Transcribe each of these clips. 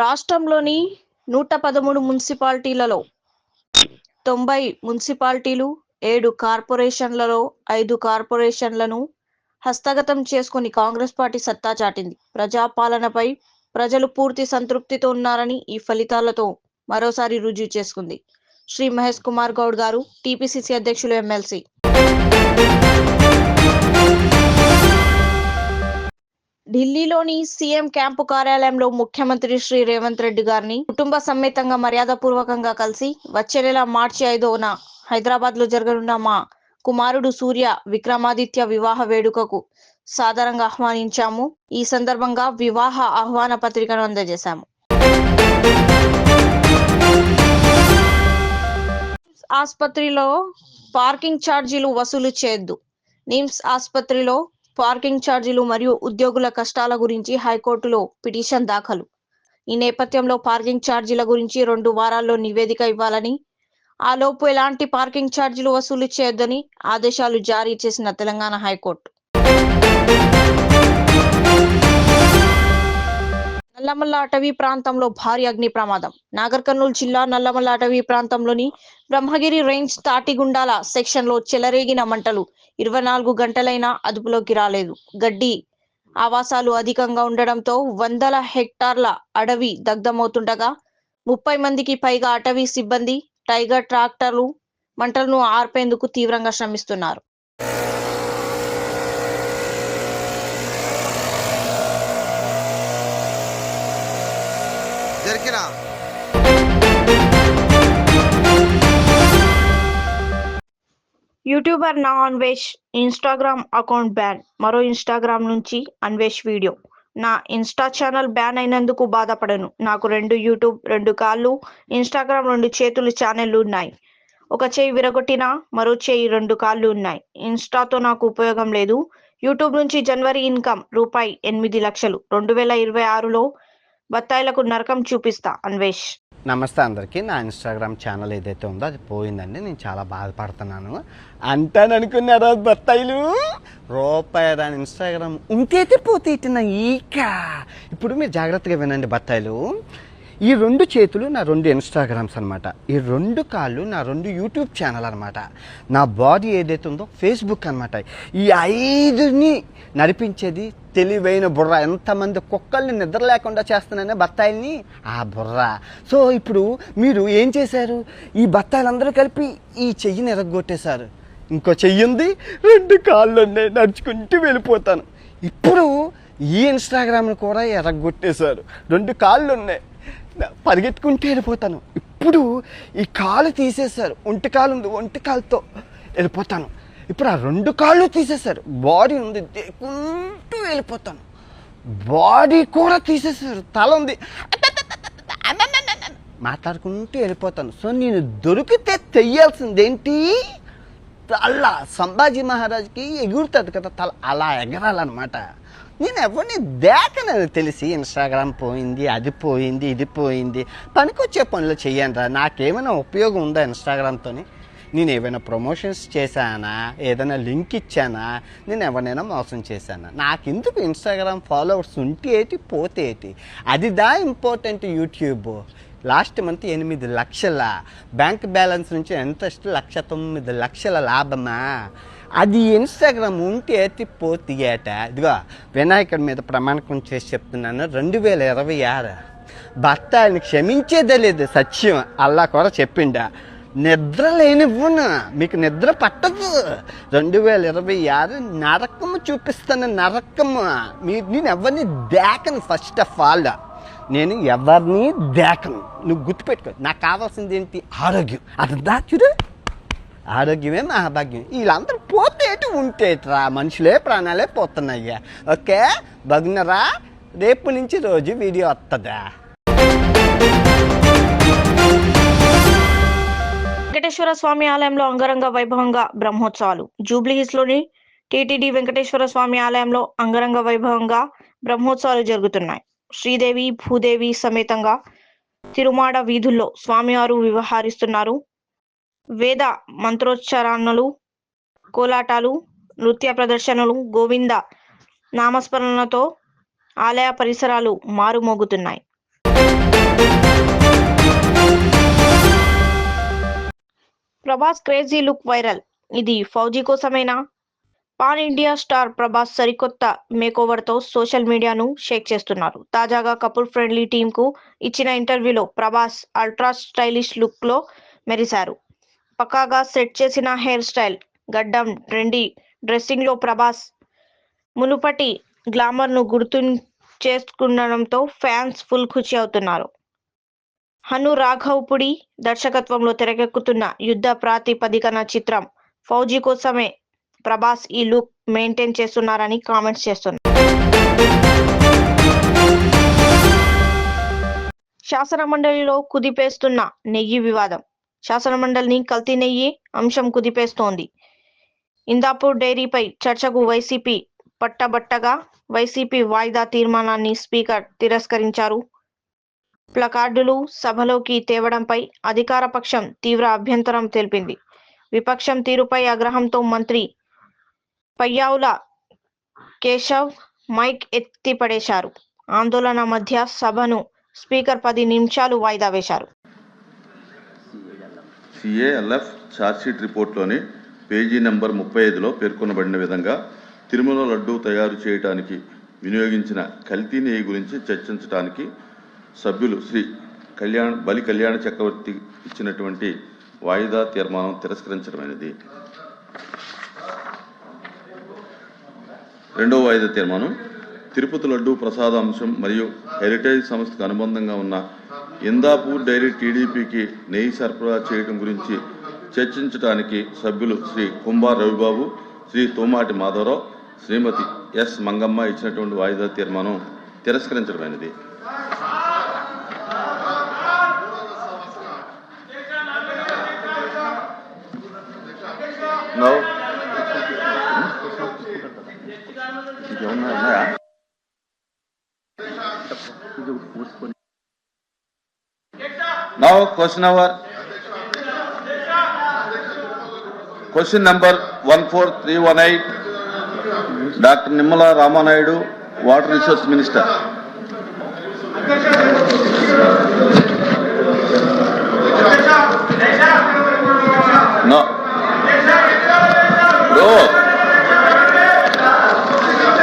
రాష్ట్రంలోని 113 మున్సిపాలిటీలలో 90 మున్సిపాలిటీలు, 7 కార్పొరేషన్లలో 5 కార్పొరేషన్లను హస్తగతం చేసుకుని కాంగ్రెస్ పార్టీ సత్తా చాటింది. ప్రజాపాలనపై ప్రజలు పూర్తి సంతృప్తితో ఉన్నారని ఈ ఫలితాలతో మరోసారి రుజువు చేసుకుంది. శ్రీ మహేష్ కుమార్ గౌడ్ గారు, టీపీసీసీ అధ్యక్షులు, ఎమ్మెల్సీ. ఢిల్లీలోని సీఎం క్యాంపు కార్యాలయంలో ముఖ్యమంత్రి శ్రీ రేవంత్ రెడ్డి గారిని కుటుంబ సమేతంగా మర్యాదపూర్వకంగా కలిసి వచ్చే నెల మార్చి 5న హైదరాబాద్ లో జరగనున్న మా కుమారుడు సూర్య విక్రమాదిత్య వివాహ వేడుకకు సాదరంగా ఆహ్వానించాము. ఈ సందర్భంగా వివాహ ఆహ్వాన పత్రికను అందజేశాము. ఆసుపత్రిలో పార్కింగ్ ఛార్జీలు వసూలు చేయొద్దు. నిమ్స్ ఆసుపత్రిలో పార్కింగ్ ఛార్జీలు మరియు ఉద్యోగుల కష్టాల గురించి హైకోర్టులో పిటిషన్ దాఖలు. ఈ నేపథ్యంలో పార్కింగ్ ఛార్జీల గురించి 2 వారాల్లో నివేదిక ఇవ్వాలని, ఆలోపు ఎలాంటి పార్కింగ్ ఛార్జీలు వసూలు చేయొద్దని ఆదేశాలు జారీ చేసిన తెలంగాణ హైకోర్టు. నల్లమల్ల అటవీ ప్రాంతంలో భారీ అగ్ని ప్రమాదం. నాగర్ కర్నూలు జిల్లా నల్లమల్ల అటవీ ప్రాంతంలోని బ్రహ్మగిరి రేంజ్ తాటిగుండాల సెక్షన్లో చెలరేగిన మంటలు 24 గంటలైనా అదుపులోకి రాలేదు. గడ్డి ఆవాసాలు అధికంగా ఉండడంతో వందల హెక్టార్ల అడవి దగ్ధమవుతుండగా 30 మందికి పైగా అటవీ సిబ్బంది, టైగర్ ట్రాక్టర్లు మంటలను ఆర్పేందుకు తీవ్రంగా శ్రమిస్తున్నారు. యూట్యూబర్ నా అన్వేష్ ఇన్స్టాగ్రామ్ అకౌంట్ బ్యాన్. మరో ఇన్స్టాగ్రామ్ నుంచి అన్వేష్ వీడియో. నా ఇన్స్టా ఛానల్ బ్యాన్ అయినందుకు బాధపడను. నాకు 2 యూట్యూబ్, 2 కాళ్ళు, ఇన్స్టాగ్రామ్ 2 చేతులు ఛానళ్లు ఉన్నాయి. ఒక చేయి విరగొట్టినా మరో చేయి 2 కాళ్ళు ఉన్నాయి. ఇన్స్టాతో నాకు ఉపయోగం లేదు. యూట్యూబ్ నుంచి జనవరి ఇన్కమ్ రూపాయి 8 లక్షలు. 2026లో బత్తాయిలకు నరకం చూపిస్తా. అన్వేష్. నమస్తే అందరికీ. నా ఇన్స్టాగ్రామ్ ఛానల్ ఏదైతే ఉందో అది పోయిందండి. నేను చాలా బాధపడుతున్నాను. అంటాననుకున్నారా బత్తాయిలు రూపాయి దాని ఇన్స్టాగ్రామ్ ఇంకైతే పోతే ఇట్టిన ఈక. ఇప్పుడు మీరు జాగ్రత్తగా వినండి బత్తాయిలు. ఈ 2 చేతులు నా 2 ఇన్స్టాగ్రామ్స్ అనమాట. ఈ 2 కాళ్ళు నా 2 యూట్యూబ్ ఛానల్ అనమాట. నా బాడీ ఏదైతే ఉందో ఫేస్బుక్ అనమాట. ఈ 5ని నడిపించేది తెలివైన బుర్ర. ఎంతమంది కుక్కల్ని నిద్ర లేకుండా చేస్తున్నానే బత్తాయిల్ని, ఆ బుర్ర. సో ఇప్పుడు మీరు ఏం చేశారు? ఈ బత్తాయిలందరూ కలిపి ఈ చెయ్యిని ఎరగొట్టేశారు. ఇంకో చెయ్యి ఉంది, 2 కాళ్ళు ఉన్నాయి, నడుచుకుంటూ వెళ్ళిపోతాను. ఇప్పుడు ఈ ఇన్స్టాగ్రామ్ని కూడా ఎరగొట్టేశారు. 2 కాళ్ళు ఉన్నాయి, పరిగెత్తుకుంటూ వెళ్ళిపోతాను. ఇప్పుడు ఈ కాలు తీసేశారు, ఒంటి కాలు ఉంది, ఒంటి కాలుతో వెళ్ళిపోతాను. ఇప్పుడు ఆ 2 కాళ్ళు తీసేశారు, బాడీ ఉంది, దేకుంటూ వెళ్ళిపోతాను. బాడీ కూడా తీసేశారు, తల ఉంది, మాట్లాడుకుంటూ వెళ్ళిపోతాను. సో నేను దొరికితే తెయ్యాల్సిందేంటి? తల సంభాజీ మహారాజ్కి ఎగురుతుంది కదా తల, అలా ఎగరాలన్నమాట. నేను ఎవరిని దేకనని తెలిసి ఇన్స్టాగ్రామ్ పోయింది, అది పోయింది, ఇది పోయింది. పనికొచ్చే పనులు చెయ్యనురా. నాకేమైనా ఉపయోగం ఉందా ఇన్స్టాగ్రామ్తో? నేను ఏమైనా ప్రమోషన్స్ చేశానా? ఏదైనా లింక్ ఇచ్చానా? నేను ఎవరినైనా మోసం చేశానా? నాకెందుకు ఇన్స్టాగ్రామ్ ఫాలోవర్స్ ఉంటే ఏంటి, పోతే ఏంటి? అది ఇంపార్టెంట్. యూట్యూబ్ లాస్ట్ మంత్ 8 లక్షల బ్యాంక్ బ్యాలెన్స్ నుంచి ఎంత 1,09,00,000 లాభమా? అది ఇన్స్టాగ్రామ్ ఉంటే పోతే ఏట. ఇదిగో వినాయకుడి మీద ప్రమాణకం చేసి చెప్తున్నాను, 2026 భర్తని క్షమించేదే లేదు. సత్యం అల్లా కూడా చెప్పిండా. నిద్ర లేనివ్వను, మీకు నిద్ర పట్టదు. 2026 నరకము చూపిస్తాను, నరకము. నేను ఎవరిని దేకను. ఫస్ట్ ఆఫ్ ఆల్ నేను ఎవరిని దేకను. నువ్వు గుర్తుపెట్టుకో. నాకు కావాల్సింది ఏంటి? ఆరోగ్యం. అది చూడు, ఆరోగ్యమే మహాభాగ్యం. వీళ్ళందరూ పోతేటి ఉంటేట్రా, మనుషులే ప్రాణాలే పోతున్నాయ్యా. ఓకే బగ్నరా, రేపు నుంచి రోజు వీడియో వస్తుందా? వెంకటేశ్వర స్వామి ఆలయంలో అంగరంగ వైభవంగా బ్రహ్మోత్సవాలు. జూబ్లీహిల్స్లోని టీటీడీ వెంకటేశ్వర స్వామి ఆలయంలో అంగరంగ వైభవంగా బ్రహ్మోత్సవాలు జరుగుతున్నాయి. శ్రీదేవి భూదేవి సమేతంగా తిరుమాడ వీధుల్లో స్వామివారు వివహరిస్తున్నారు. వేద మంత్రోచ్చారణలు, కోలాటాలు, నృత్య ప్రదర్శనలు, గోవింద నామస్మరణలతో ఆలయ పరిసరాలు మారుమోగుతున్నాయి. Prabhas crazy look viral. ఇది ఫౌజీ కోసమేనా? పాన్ ఇండియా స్టార్ ప్రభాస్ సరికొత్త మేకోవర్ తో సోషల్ మీడియాను షేక్ చేస్తున్నారు. తాజాగా కపుల్ ఫ్రెండ్లీ టీమ్ కు ఇచ్చిన ఇంటర్వ్యూలో ప్రభాస్ అల్ట్రా స్టైలిష్ లుక్ లో మెరిశారు. పక్కాగా సెట్ చేసిన హెయిర్ స్టైల్, గడ్డం, ట్రెండీ డ్రెస్సింగ్ లో ప్రభాస్ మునుపటి గ్లామర్ ను గుర్తు చేసుకుండడంతో ఫ్యాన్స్ ఫుల్ ఖుషి అవుతున్నారు. హను రాఘవ్పుడి దర్శకత్వంలో తెరకెక్కుతున్న యుద్ధ ప్రాతిపదికన చిత్రం ఫౌజీ కోసమే ప్రభాస్ ఈ లుక్ మెయింటైన్ చేస్తున్నారని కామెంట్స్ చేస్తున్నారు. శాసనమండలిలో కుదిపేస్తున్న నెయ్యి వివాదం. శాసనమండలిని కల్తీ నెయ్యి అంశం కుదిపేస్తోంది. ఇందాపూర్ డైరీపై చర్చకు వైసీపీ పట్టబట్టగా వైసీపీ వాయిదా తీర్మానాన్ని స్పీకర్ తిరస్కరించారు. ప్లకార్డులు సభలోకి తేవడంపై అధికార పక్షం తీవ్ర అభ్యంతరం తెలిపింది. విపక్షం తీరుపై ఆగ్రహంతో మంత్రి పయ్యావుల కేశవ్ మైక్ ఎత్తిపడేశారు. ఆందోళన మధ్య సభను స్పీకర్ 10 నిమిషాలు వాయిదా వేశారు. సిఏఎల్ఎఫ్ ఛార్జ్షీట్ రిపోర్ట్లోని పేజీ నెంబర్ 35లో పేర్కొనబడిన విధంగా తిరుమల లడ్డూ తయారు చేయడానికి వినియోగించిన కల్తీ నెయ్యి గురించి చర్చించడానికి సభ్యులు శ్రీ బలి కళ్యాణ చక్రవర్తి ఇచ్చినటువంటి వాయిదా తీర్మానం తిరస్కరించడమైనది. రెండవ వాయిదా తీర్మానం తిరుపతి లడ్డూ ప్రసాదాంశం మరియు హెరిటేజ్ సంస్థకు అనుబంధంగా ఉన్న ఇందాపూర్ డైరీ టీడీపీకి నెయ్యి సరఫరా చేయడం గురించి చర్చించడానికి సభ్యులు శ్రీ కుంభార్ రవిబాబు, శ్రీ తోమాటి మాధవరావు, శ్రీమతి ఎస్ మంగమ్మ ఇచ్చినటువంటి వాయిదా తీర్మానం తిరస్కరించడమైనది. Now question number 14318, Dr. Nimala Ramanaidu, Water Resource Minister. No.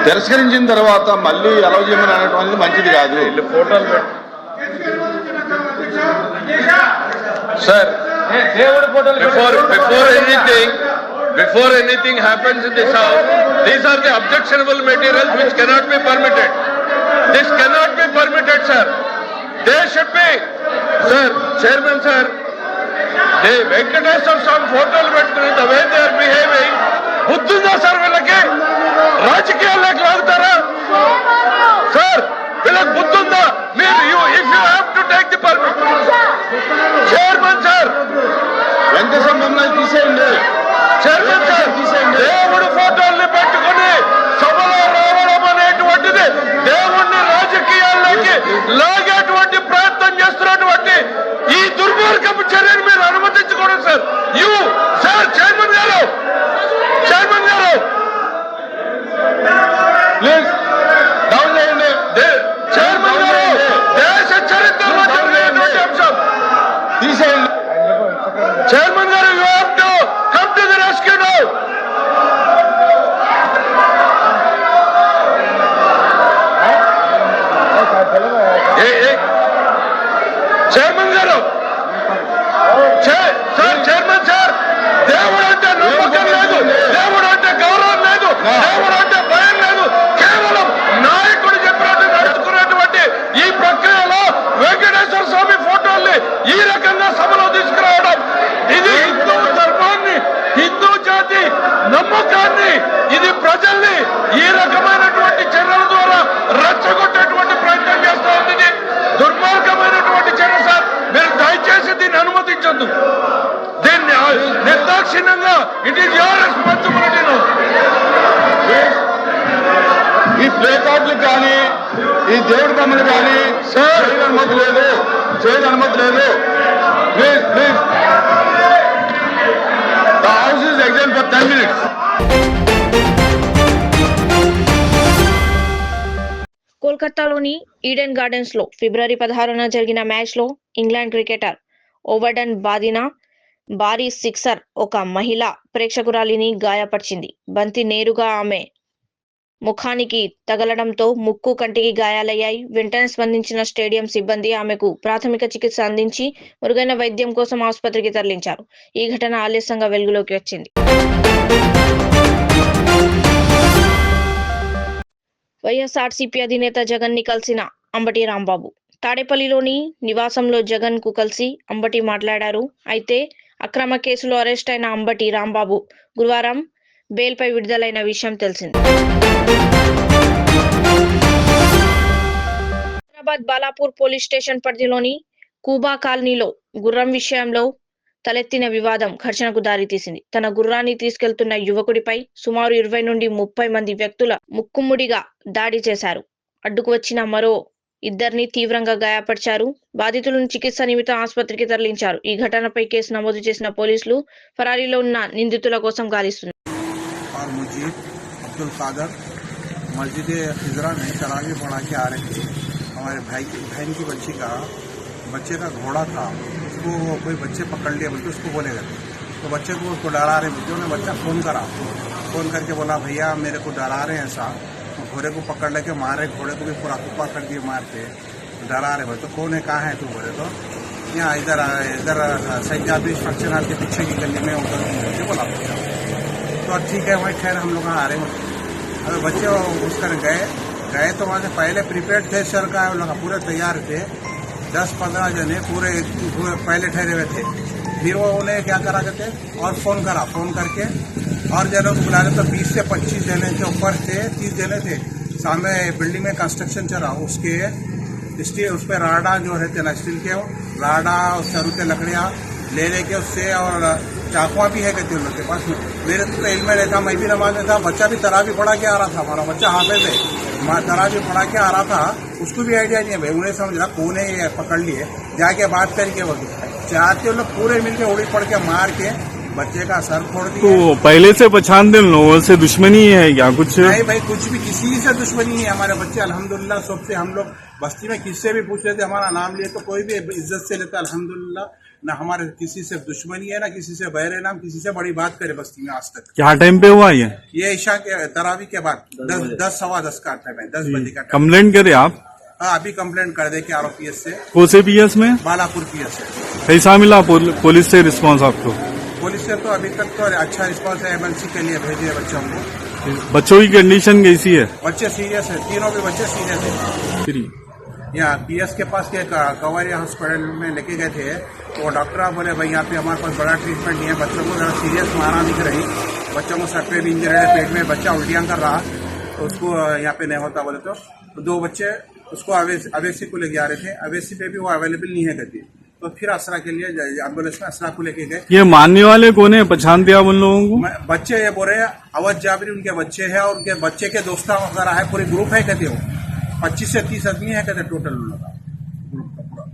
తిరస్కరించిన తర్వాత మళ్ళీ అలౌ చేయమని అనడం అనేది మంచిది కాదు. ఫోటోలు sir, before anything happens in this house, these are the objectionable materials which cannot be permitted. This cannot be permitted, sir. They should be, sir, Chairman sir, the Venkateswara Swami photos పెట్టుకుని the way they are behaving, బుద్ధుందా sir వీళ్ళకి? రాజకీయాల్లోకి లాగుతారా sir? వీళ్ళకి బుద్ధుందా? మీరు if you have to take the permission, chairman sir, Venkateswara మమ్మల్ని తీసేయండి. Chairman sir, దేవుడు ఫోటోల్ని పెట్టుకుని సభలో రావడం అనేటువంటిది దేవుణ్ణి రాజకీయాల్లోకి లాగేటువంటి ప్రయత్నం చేస్తున్నటువంటి ఈ దుర్మార్గపు చర్యను మీరు అనుమతించకూడదు సార్. యూ సార్, చైర్మన్ గారు ప్లీజ్ డౌన్ చేయండి. చైర్మన్ గారు, దేశ చరిత్రలో జరిగినటువంటి అంశం తీసేయండి. చైర్మన్ గారు, you have to come to the rescue now. Chairman గారు, సార్, చైర్మన్ సార్, దేవుడు అంటే నమ్మకం లేదు, దేవుడు అంటే గౌరవం లేదు, దేవుడు అంటే భయం లేదు. కేవలం నాయకుడు చెప్పినట్టు నడుచుకున్నటువంటి ఈ ప్రక్రియలో వెంకటేశ్వర స్వామి ఫోటోల్ని ఈ రకంగా సభలో తీసుకురావడం, ఇది హిందూ ధర్మాన్ని, హిందూ జాతి నమ్మకాన్ని, ఇది ప్రజల్ని ఈ రకమైనటువంటి చర్యల ద్వారా రెచ్చగొట్టేటువంటి ప్రయత్నం చేస్తూ ఉంది. ఇది దుర్మార్గమైనటువంటి చర్య సార్. మీరు దయచేసి దీన్ని అనుమతించొద్దు. దీన్ని నిర్దాక్షిణ్యంగా, ఇట్ ఈస్ యువర్ రెస్పాన్సిబిలిటీ. ఈ ప్లే కార్డులు కానీ, ఈ దేవుడి బొమ్మలు కానీ సార్ అనుమతి లేదు, చేయని అనుమతి లేదు. Please please, the house is exam for 10 minutes. కోల్కతాలోని ఈడెన్ గార్డెన్స్ లో ఫిబ్రవరి 16న జరిగిన మ్యాచ్ లో ఇంగ్లాండ్ క్రికెటర్ ఓవర్డన్ బాదిన భారీ సిక్సర్ ఒక మహిళా ప్రేక్షకురాలిని గాయపరిచింది. బంతి నేరుగా ఆమె ముఖానికి తగలడంతో ముక్కు కంటికి గాయాలయ్యాయి. వెంటనే స్పందించిన స్టేడియం సిబ్బంది ఆమెకు ప్రాథమిక చికిత్స అందించి మెరుగైన వైద్యం కోసం ఆసుపత్రికి తరలించారు. ఈ ఘటన ఆలస్యంగా వెలుగులోకి వచ్చింది. వైఎస్ఆర్సీపీ అధినేత జగన్ ని కలిసిన అంబటి రాంబాబు. తాడేపల్లిలోని నివాసంలో జగన్ కు కలిసి అంబటి మాట్లాడారు. అయితే అక్రమ కేసులో అరెస్ట్ అయిన అంబటి రాంబాబు గురువారం బెయిల్పై విడుదలైన విషయం తెలిసింది. హైదరాబాద్ బాలాపూర్ పోలీస్ స్టేషన్ పరిధిలోని కూబా కాలనీలో గుర్రం విషయంలో తలెత్తిన వివాదం ఘర్షణకు దారితీసింది. తన గుర్రాన్ని తీసుకెళ్తున్న యువకుడిపై సుమారు 20 నుండి 30 మంది వ్యక్తుల ముక్కుముడిగా దాడి చేశారు. అడ్డుకు వచ్చిన మరో ఇద్దరిని తీవ్రంగా గాయపరిచారు. బాధితులను చికిత్స నిమిత్తం ఆసుపత్రికి తరలించారు. ఈ ఘటనపై కేసు నమోదు చేసిన పోలీసులు ఫరారీలో ఉన్న నిందితుల కోసం గాలిస్తున్నారు. और मुजीब अब्दुल कादर मस्जिद खिजरा में तरावी पढ़ा के आ रहे थे। हमारे बहन की बच्चे का घोड़ा था, उसको कोई बच्चे पकड़ लिए बोलते उसको बोले गए, तो बच्चे को उसको डरा रहे बोलते उन्हें बच्चा फ़ोन करके बोला भैया मेरे को डरा रहे हैं ऐसा, तो घोड़े को पकड़ लेके मारे, घोड़े को भी पूरा कुप्पा कर दिए मार के, डरा रहे बोले। तो कौन है कहाँ है तू बोले, तो यहाँ इधर सैजाबी फंक्शन हॉल के पीछे की गली में उधर बोला। तो ठीक है वही खैर हम लोग आ रहे हैं। अगर बच्चे उसकर गए तो वहाँ से पहले प्रीपेड थे सर का, लोग पूरे तैयार थे, 10-15 जने पूरे पहले ठहरे हुए थे। फिर वो उन्हें क्या करा करते और फ़ोन करके और जनों को बुला रहे, तो 20 से 25 जने के ऊपर थे, 30 जने थे। सामने बिल्डिंग में कंस्ट्रक्शन चला, उसके स्टील उस पर राडा जो रहते ना स्टील के, राडा और सरू के लकड़ियाँ ले लेके उससे, और चाकुआ भी है कहते उन लोग के पास में। मेरे तो इल्म में रहता, मैं भी नमाज में था, बच्चा भी तरावी पढ़ा के आ रहा था, हमारा बच्चा हाफिज है, तरावी पढ़ा के आ रहा था, उसको भी आइडिया नहीं है भाई, उन्हें समझ रहा कौन है ये, पकड़ लिए जाके बात करके वो चाहते लोग पूरे मिलके उड़ी पड़ के मार के बच्चे का सर फोड़ दिया। तो पहले से पहचान दे लोगों से दुश्मनी है या कुछ? नहीं भाई कुछ भी किसी से दुश्मनी नहीं है। हमारे बच्चे अल्हम्दुलिल्लाह सबसे, हम लोग बस्ती में किससे भी पूछ लेते, हमारा नाम लिए तो कोई भी इज्जत से लेता अल्हम्दुलिल्लाह। ना हमारे किसी से दुश्मनी है, ना किसी से बैर नाम, किसी से बड़ी बात करे बस्ती में आज तक। क्या टाइम पे हुआ ये ईशा के तरावी के बाद 10-10 का टाइम है, 10 बजे का। कंप्लेंट करे आप? हाँ अभी कंप्लेंट कर दे के आरओपीएस से। कौन से पीएस में? बालापुर पीएस से। कैसा मिला पुलिस से रिस्पांस आपको? पुलिस से तो अभी तक तो अच्छा रिस्पांस है, एमएलसी के लिए भेजे बच्चों को। बच्चों की कंडीशन कैसी है? बच्चे सीरियस है, तीनों भी बच्चे सीरियस है। यहाँ पीएस के पास के कवरिया हॉस्पिटल में लेके गए थे, तो डॉक्टर बोले भाई यहाँ पे हमारे पास बड़ा ट्रीटमेंट नहीं है, बच्चों को जरा सीरियस मारा दिख रही, बच्चों को सर पे भी इंजरी है, पेट में बच्चा उल्टियाँ कर रहा, तो उसको यहाँ पे नहीं होता बोले। तो 2 बच्चे उसको अवेसी को लेके आ रहे थे, अवेसी पे भी वो अवेलेबल नहीं है कहती, तो फिर असरा के लिए एम्बुलेंस में असरा को लेके गए। ये मानने वाले कौन है, पहचानते आप उन लोगों को? बच्चे ये बोल रहे हैं अवध जाबरी उनके बच्चे हैं, और उनके बच्चे के दोस्त वगैरह है, पूरी ग्रुप है कहते हो, 25 से 30 आदमी है कहते टोटल उन लोग का ग्रुप का पूरा।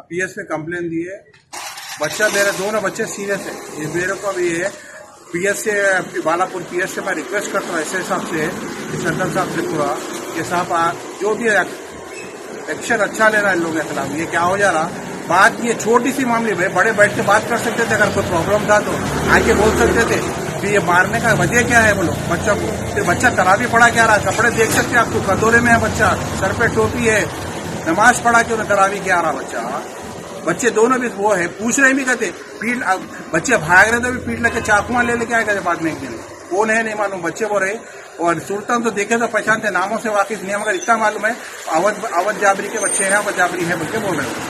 पीएस में कंप्लेन दिए, बच्चा मेरे दोनों बच्चे सीरियस है। ये मेरे को भी है पीएस से, बालापुर पीएस से मैं रिक्वेस्ट करता हूँ एसए साहब से, सरदार साहब से पूरा कि साहब जो भी एक्शन अच्छा लेना इन लोगों के खिलाफ। ये क्या हो जा रहा बात, ये छोटी सी मामले भाई, बड़े बैठ के बात कर सकते थे, अगर कोई प्रॉब्लम था तो आके बोल सकते थे। फिर ये मारने का वजह क्या है बोलो बच्चों को? फिर बच्चा तरावी पढ़ा के आ रहा है, कपड़े देख सकते हैं आपको, कटोरे में है बच्चा, सर पे टोपी है, नमाज पढ़ा के उन्हें तरावी के आ रहा बच्चा। बच्चे दोनों भी वो है, पूछ रहे भी कहते पीठ, बच्चे भाग रहे तो भी पीठ लेके चाकुआ ले लेके आए कहते बाद में एक दिन, कौन है नहीं मालूम, बच्चे बोल रहे। और सुल्तान तो देखे तो पहचानते, नामों से वाकिफ नहीं, मगर इतना मालूम है अवध जाबरी के बच्चे हैं, अवध जाबरी है बोल के बोल रहे हैं।